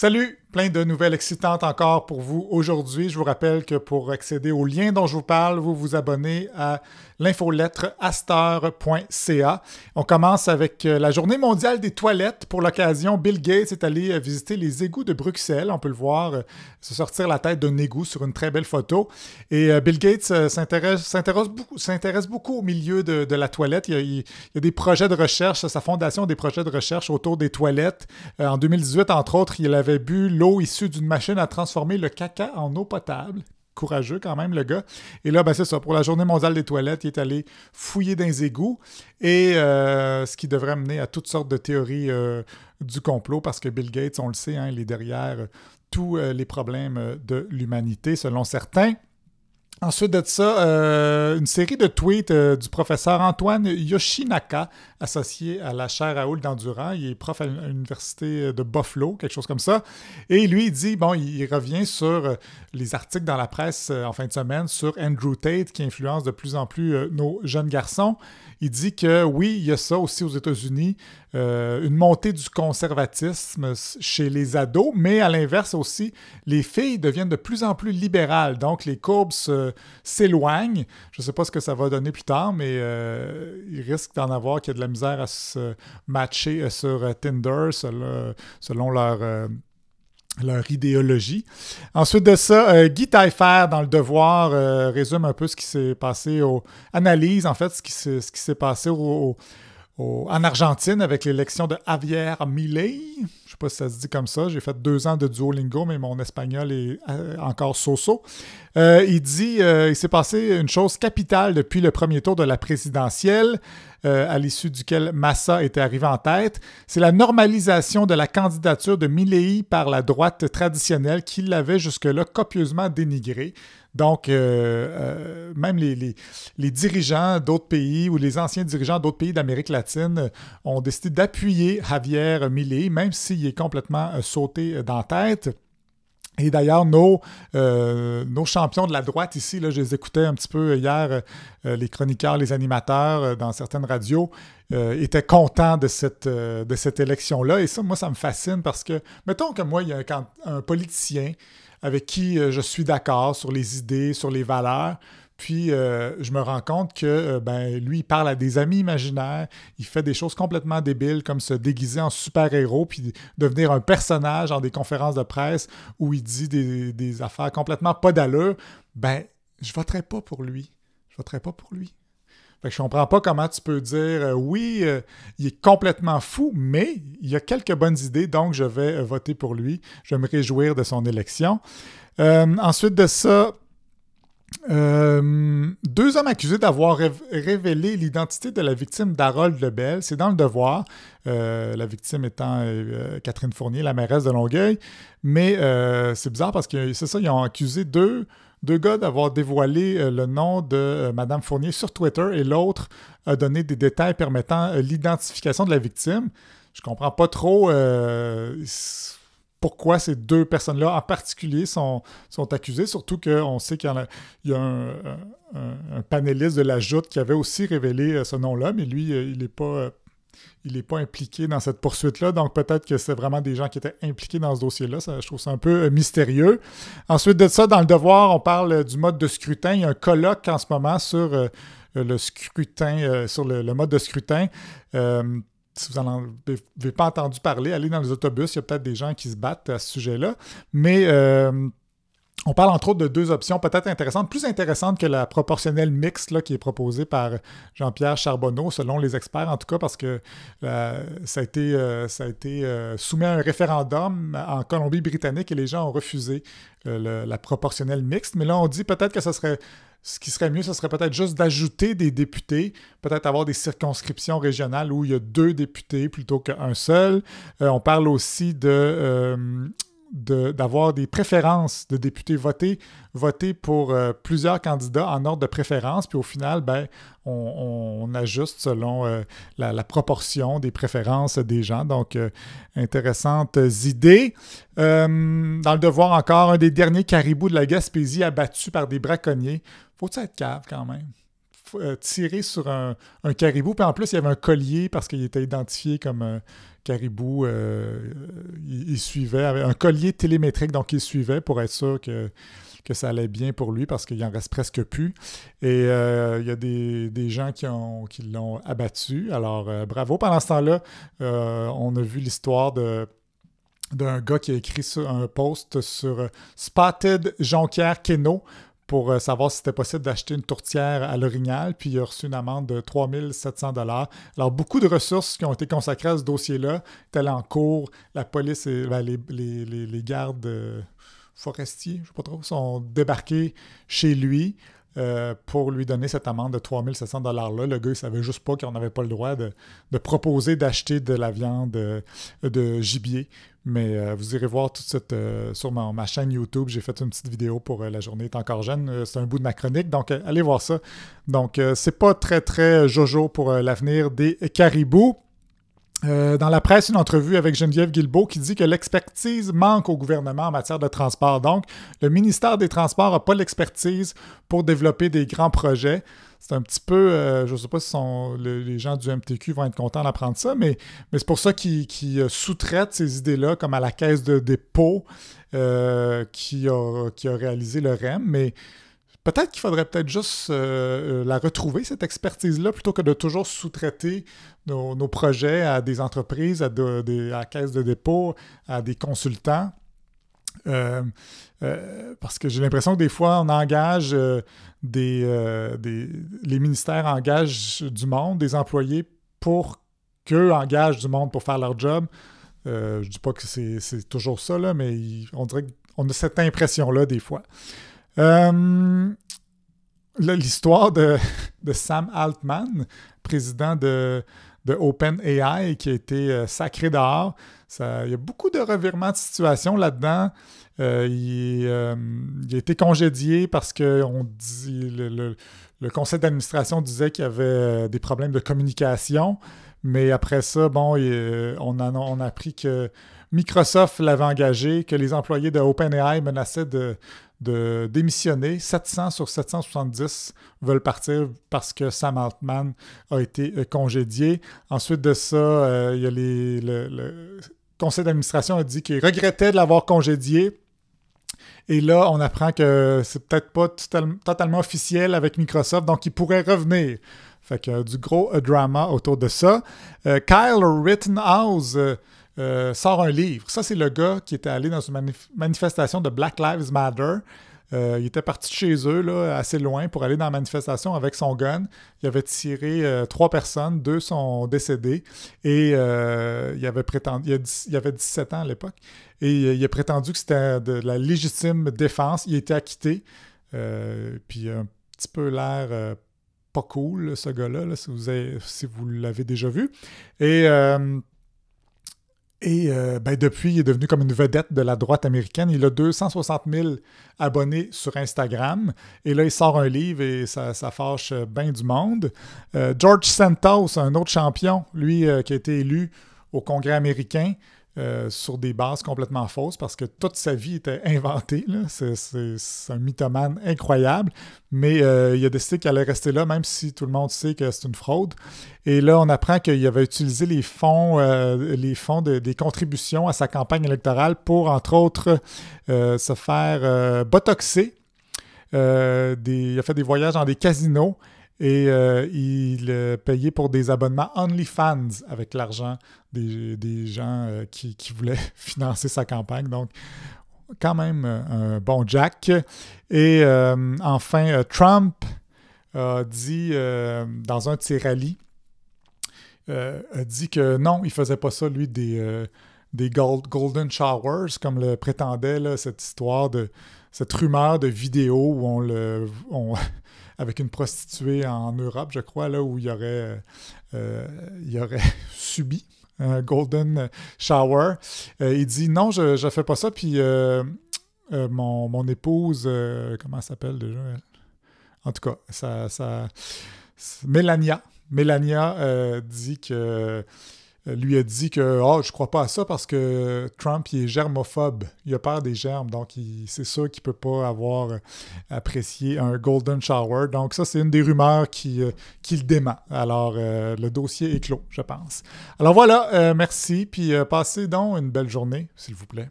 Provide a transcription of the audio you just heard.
Salut! Plein de nouvelles excitantes encore pour vous aujourd'hui. Je vous rappelle que pour accéder au lien dont je vous parle, vous vous abonnez à l'infolettre astor.ca. On commence avec la journée mondiale des toilettes. Pour l'occasion, Bill Gates est allé visiter les égouts de Bruxelles. On peut le voir se sortir la tête d'un égout sur une très belle photo. Et Bill Gates s'intéresse beaucoup au milieu de la toilette. Il y a des projets de recherche, sa fondation a des projets de recherche autour des toilettes. En 2018, entre autres, il avait bu l'eau issue d'une machine à transformer le caca en eau potable. Courageux quand même, le gars. Et là, ben c'est ça. Pour la journée mondiale des toilettes, il est allé fouiller dans les égouts. Et ce qui devrait mener à toutes sortes de théories du complot, parce que Bill Gates, on le sait, hein, il est derrière tous les problèmes de l'humanité, selon certains. Ensuite de ça, une série de tweets du professeur Antoine Yoshinaka, associé à la chaire Raoul d'Endurant. Il est prof à l'université de Buffalo, quelque chose comme ça. Et lui, il dit, bon, il revient sur les articles dans la presse en fin de semaine sur Andrew Tate, qui influence de plus en plus nos jeunes garçons. Il dit que oui, il y a ça aussi aux États-Unis, une montée du conservatisme chez les ados, mais à l'inverse aussi, les filles deviennent de plus en plus libérales. Donc, les courbes s'éloignent. Je ne sais pas ce que ça va donner plus tard, mais il risque d'en avoir qui a de la misère à se matcher sur Tinder selon leur idéologie. Ensuite de ça, Guy Taillefer, dans Le Devoir, résume un peu ce qui s'est passé, analyse en fait ce qui s'est passé en Argentine avec l'élection de Javier Milei. Je ne sais pas si ça se dit comme ça. J'ai fait 2 ans de Duolingo, mais mon espagnol est encore so-so. Il dit il s'est passé une chose capitale depuis le premier tour de la présidentielle, à l'issue duquel Massa était arrivé en tête. C'est la normalisation de la candidature de Milei par la droite traditionnelle qui l'avait jusque-là copieusement dénigrée. Donc, même les dirigeants d'autres pays ou les anciens dirigeants d'autres pays d'Amérique latine ont décidé d'appuyer Javier Milei, même s'il est complètement sauté dans la tête. Et d'ailleurs, nos champions de la droite ici, là, je les écoutais un petit peu hier, les chroniqueurs, les animateurs dans certaines radios, étaient contents de cette élection-là. Et ça, moi, ça me fascine parce que, mettons que moi, il y a un politicien avec qui je suis d'accord sur les idées, sur les valeurs. Puis, je me rends compte que lui, il parle à des amis imaginaires, il fait des choses complètement débiles comme se déguiser en super-héros puis devenir un personnage dans des conférences de presse où il dit des affaires complètement pas d'allure. Ben, je voterai pas pour lui. Je voterai pas pour lui. Fait que je comprends pas comment tu peux dire oui, il est complètement fou, mais il a quelques bonnes idées, donc je vais voter pour lui. Je vais me réjouir de son élection. Ensuite de ça, 2 hommes accusés d'avoir révélé l'identité de la victime d'Harold Lebel. C'est dans Le Devoir, la victime étant Catherine Fournier, la mairesse de Longueuil. Mais c'est bizarre parce que c'est ça, ils ont accusé deux gars d'avoir dévoilé le nom de Mme Fournier sur Twitter et l'autre a donné des détails permettant l'identification de la victime. Je comprends pas trop pourquoi ces 2 personnes-là en particulier sont accusées, surtout qu'on sait qu'il y a un panéliste de la Joute qui avait aussi révélé ce nom-là, mais lui, il n'est pas impliqué dans cette poursuite-là, donc peut-être que c'est vraiment des gens qui étaient impliqués dans ce dossier-là. Je trouve ça un peu mystérieux. Ensuite de ça, dans Le Devoir, on parle du mode de scrutin. Il y a un colloque en ce moment sur le scrutin, sur le mode de scrutin. Si vous n'en avez pas entendu parler, allez dans les autobus, il y a peut-être des gens qui se battent à ce sujet-là. Mais on parle entre autres de 2 options peut-être intéressantes, plus intéressantes que la proportionnelle mixte là, qui est proposée par Jean-Pierre Charbonneau, selon les experts en tout cas, parce que ça a été soumis à un référendum en Colombie-Britannique et les gens ont refusé la proportionnelle mixte. Mais là, on dit peut-être que ce qui serait mieux, ce serait peut-être juste d'ajouter des députés, peut-être avoir des circonscriptions régionales où il y a 2 députés plutôt qu'un seul. On parle aussi d'avoir des préférences de députés voter pour plusieurs candidats en ordre de préférence, puis au final, on ajuste selon la proportion des préférences des gens. Donc, intéressantes idées. Dans Le Devoir encore, un des derniers caribous de la Gaspésie abattu par des braconniers. Faut-il être cave quand même? tiré sur un caribou. Puis en plus, il y avait un collier parce qu'il était identifié comme un caribou. Il suivait, avait un collier télémétrique, donc il suivait pour être sûr que ça allait bien pour lui parce qu'il en reste presque plus. Et il y a des gens qui l'ont abattu. Alors, bravo. Pendant ce temps-là, on a vu l'histoire d'un gars qui a écrit un post sur Spotted Jonquière Keno pour savoir si c'était possible d'acheter une tourtière à l'Orignal, puis il a reçu une amende de 3 700 $. Alors, beaucoup de ressources qui ont été consacrées à ce dossier-là, tel en cours, la police et les gardes forestiers, je ne sais pas trop, sont débarqués chez lui pour lui donner cette amende de 3 700 $-là. Le gars, il ne savait juste pas qu'on n'avait pas le droit de proposer d'acheter de la viande de gibier. Mais vous irez voir tout de suite sur ma chaîne YouTube. J'ai fait une petite vidéo pour La journée est encore jeune. C'est un bout de ma chronique, donc allez voir ça. Donc, c'est pas très, très jojo pour l'avenir des caribous. Dans la presse, une entrevue avec Geneviève Guilbeault qui dit que l'expertise manque au gouvernement en matière de transport. Donc, le ministère des Transports n'a pas l'expertise pour développer des grands projets. C'est un petit peu, je ne sais pas si les gens du MTQ vont être contents d'apprendre ça, mais c'est pour ça qu'ils sous-traitent ces idées-là, comme à la Caisse de dépôt qui a réalisé le REM. Mais peut-être qu'il faudrait juste la retrouver, cette expertise-là, plutôt que de toujours sous-traiter nos projets à des entreprises, à la caisse de dépôt, à des consultants. Parce que j'ai l'impression que des fois, on engage les ministères engagent du monde, des employés, pour qu'eux engagent du monde pour faire leur job. Je ne dis pas que c'est toujours ça, là, mais on dirait qu'on a cette impression-là des fois. L'histoire de Sam Altman, président de OpenAI, qui a été sacré dehors. Il y a beaucoup de revirements de situation là-dedans. Il a été congédié parce que le conseil d'administration disait qu'il y avait des problèmes de communication. Mais après ça, on a appris que Microsoft l'avait engagé, que les employés de OpenAI menaçaient de démissionner. 700 sur 770 veulent partir parce que Sam Altman a été congédié. Ensuite de ça, il y a le conseil d'administration a dit qu'il regrettait de l'avoir congédié. Et là, on apprend que c'est peut-être pas totalement officiel avec Microsoft, donc il pourrait revenir. Fait que du gros drama autour de ça. Kyle Rittenhouse sort un livre. Ça, c'est le gars qui était allé dans une manifestation de Black Lives Matter. Il était parti de chez eux, là, assez loin, pour aller dans la manifestation avec son gun. Il avait tiré 3 personnes, 2 sont décédés. Et il avait 17 ans à l'époque. Et il a prétendu que c'était de la légitime défense. Il a été acquitté. Puis un petit peu l'air pas cool, ce gars-là, là, si vous l'avez déjà vu. Et depuis, il est devenu comme une vedette de la droite américaine. Il a 260 000 abonnés sur Instagram. Et là, il sort un livre et ça fâche bien du monde. George Santos, un autre champion, lui, qui a été élu au Congrès américain sur des bases complètement fausses parce que toute sa vie était inventée. Là. C'est un mythomane incroyable. Mais il a décidé qu'il allait rester là, même si tout le monde sait que c'est une fraude. Et là, on apprend qu'il avait utilisé les fonds des contributions à sa campagne électorale pour, entre autres, se faire botoxer. Il a fait des voyages dans des casinos et il payait pour des abonnements OnlyFans avec l'argent des gens qui voulaient financer sa campagne. Donc, quand même un bon Jack. Et enfin, Trump a dit dans un de ses rallyes, a dit que non, il ne faisait pas ça, lui, des Golden Showers, comme le prétendait là, cette rumeur de vidéo où avec une prostituée en Europe, je crois, là, où il aurait subi un Golden Shower. Il dit non, je ne fais pas ça, puis mon épouse, comment elle s'appelle déjà? En tout cas, Melania dit que lui a dit que je crois pas à ça parce que Trump il est germophobe. Il a peur des germes, donc c'est sûr qu'il peut pas avoir apprécié un Golden Shower. Donc ça, c'est une des rumeurs qui le dément. Alors, le dossier est clos, je pense. Alors voilà, merci, puis passez donc une belle journée, s'il vous plaît.